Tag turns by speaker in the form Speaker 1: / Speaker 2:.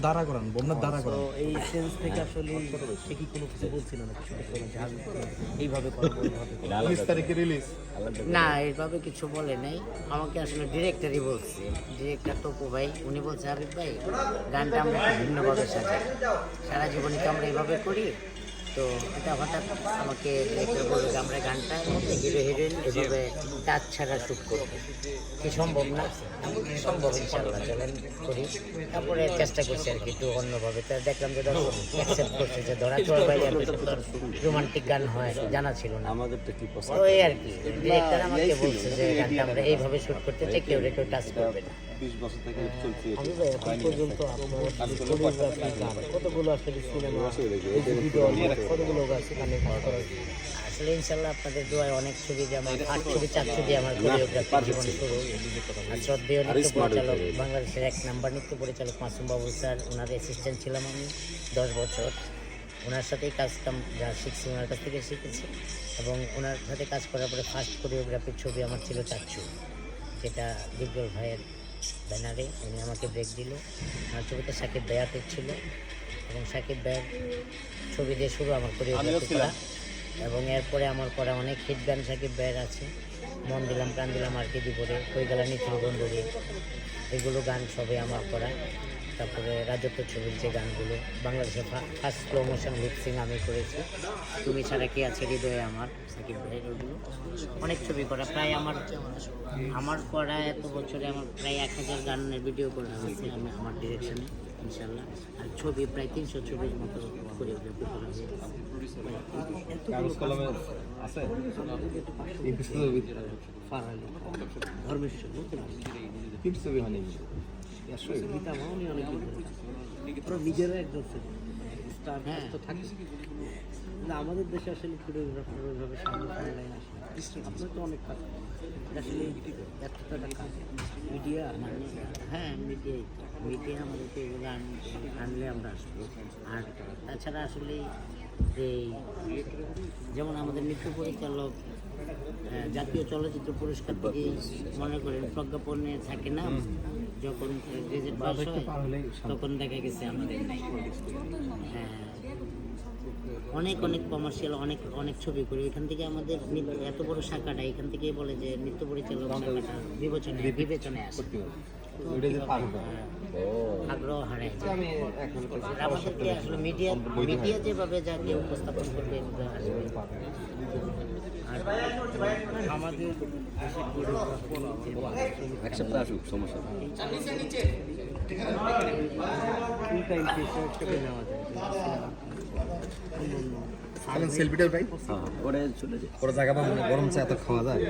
Speaker 1: দাঁড়া করান বন্যার দাঁড়া করান
Speaker 2: এই সেন্স থেকে আসলে সে কি কোনো কিছু বলছিল না এইভাবে
Speaker 3: না এইভাবে কিছু বলে নাই, আমাকে আসলে ডিরেক্টরই বলছে, ডিরেক্টর টপু ভাই, উনি বলছে হাবিব ভাই গানটা আমরা একটু ভিন্নভাবে সাজাই, সারা জীবনে তো আমরা এইভাবে করি। তো এটা হঠাৎ আমাকে ডিরেক্টর বললো যে আমরা গানটা হিরো হিরোইন এভাবে টাচ ছাড়া শ্যুট করবো, কি সম্ভব না? সম্ভব, ইনশাল্লাহ চলেন করি। তারপরে চেষ্টা করছি আর কি একটু অন্যভাবে, তো দেখলাম যে দর্শক অ্যাকসেপ্ট করছে যে ধরা চোর বাইরে এত সুন্দর রোমান্টিক গান হয়, জানা ছিল না আমাদেরটা কি পছন্দ। ওই আর কি ডিরেক্টর আমাকে বলছে যে গানটা আমরা এইভাবে শ্যুট করতে চাই, কেউ কেউ টাচ করবে না।
Speaker 4: 20 বছর থেকে চলছে
Speaker 2: আমি ভাই এখন পর্যন্ত কতগুলো আসলে সিনেমা কতগুলো আছে গানে কাজ করা
Speaker 3: আসলে ইনশাল্লাহ আপনাদের দোয়ায় অনেক ছবি, যেমন 8 ছবি 4 ছবি আমার কোরিওগ্রাফি জীবন শুরু। আর শ্রদ্ধেয় নৃত্য পরিচালক, বাংলাদেশের 1 নাম্বার নৃত্য পরিচালক মাসুম বাবু স্যার, ওনার অ্যাসিস্ট্যান্ট ছিলাম আমি 10 বছর। ওনার সাথেই কাজ যা শিখছি ওনার কাছ থেকে শিখেছি, এবং ওনার সাথে কাজ করার পরে ফার্স্ট কোরিওগ্রাফির ছবি আমার ছিল চাচ্ছু, যেটা দিগ্গল ভাইয়ের ব্যানারে উনি আমাকে ব্রেক দিল। আমার ছবিটা সাকিব ভাইয়াতে ছিল, এবং সাকিব ভাইয়ের ছবি দিয়ে শুরু আমার কোরিওগ্রাফি করা। এবং এরপরে আমার করা অনেক হিট গান সাকিব ভাইয়ের আছে, মন দিলাম প্রাণ দিলাম আর কি দিবরে, কই গেলা নিথিল বন্ধুরে, এগুলো গান সবই আমার করা। তারপরে রাজত্ব ছবির যে গানগুলো, বাংলাদেশের ফার্স্ট স্লো মোশন লিপসিং আমি করেছি, তুমি ছাড়া কি আছে হৃদয়ে আমার, সাকিব ভাইয়ের ওগুলো অনেক ছবি করা। প্রায় আমার করা এত বছরে আমার প্রায় 1000 গানের ভিডিও করা হয়েছে আমি আমার ডিরেকশনে ইনশাল্লাহ। আর ছবি প্রায় 300 ছবির মতো কোরিওগ্রাফি করা হয়েছে।
Speaker 2: নিজেরা একজন স্টার তো থাকে না আমাদের দেশে আসলে কোরিওগ্রাফার ওইভাবে সামনে আসে, আপনার তো অনেক কাজ আসলে এতটা কাজ মিডিয়া মানে
Speaker 3: হ্যাঁ মিডিয়া আমাদেরকে এগুলো আনলে আমরা আসবো। আর তাছাড়া আসলে এই যেমন আমাদের নৃত্য পরিচালক জাতীয় চলচ্চিত্র পুরস্কার থেকে মনে করেন প্রজ্ঞাপনে থাকে না, যখন গ্রেজেট পাস হয় তখন দেখা গেছে আমাদের নাই। হ্যাঁ অনেক কমার্শিয়াল অনেক ছবি করি, এখান থেকে আমাদের এত বড় শাখাটা এখান থেকেই বলে যে নৃত্য পরিচালক শাখাটা বিবেচনায় আসে, আগ্রহ হারায় যায়। আমাদেরকে আসলে মিডিয়া যেভাবে যাকে উপস্থাপন করবে আসবে। আর আমাদের
Speaker 4: এক সপ্তাহ আসুক, সমস্যা
Speaker 1: সেলফিটার ভাই
Speaker 4: ওরে চলে যায়,
Speaker 1: ওরা জায়গা গরম চা এত খাওয়া যায়।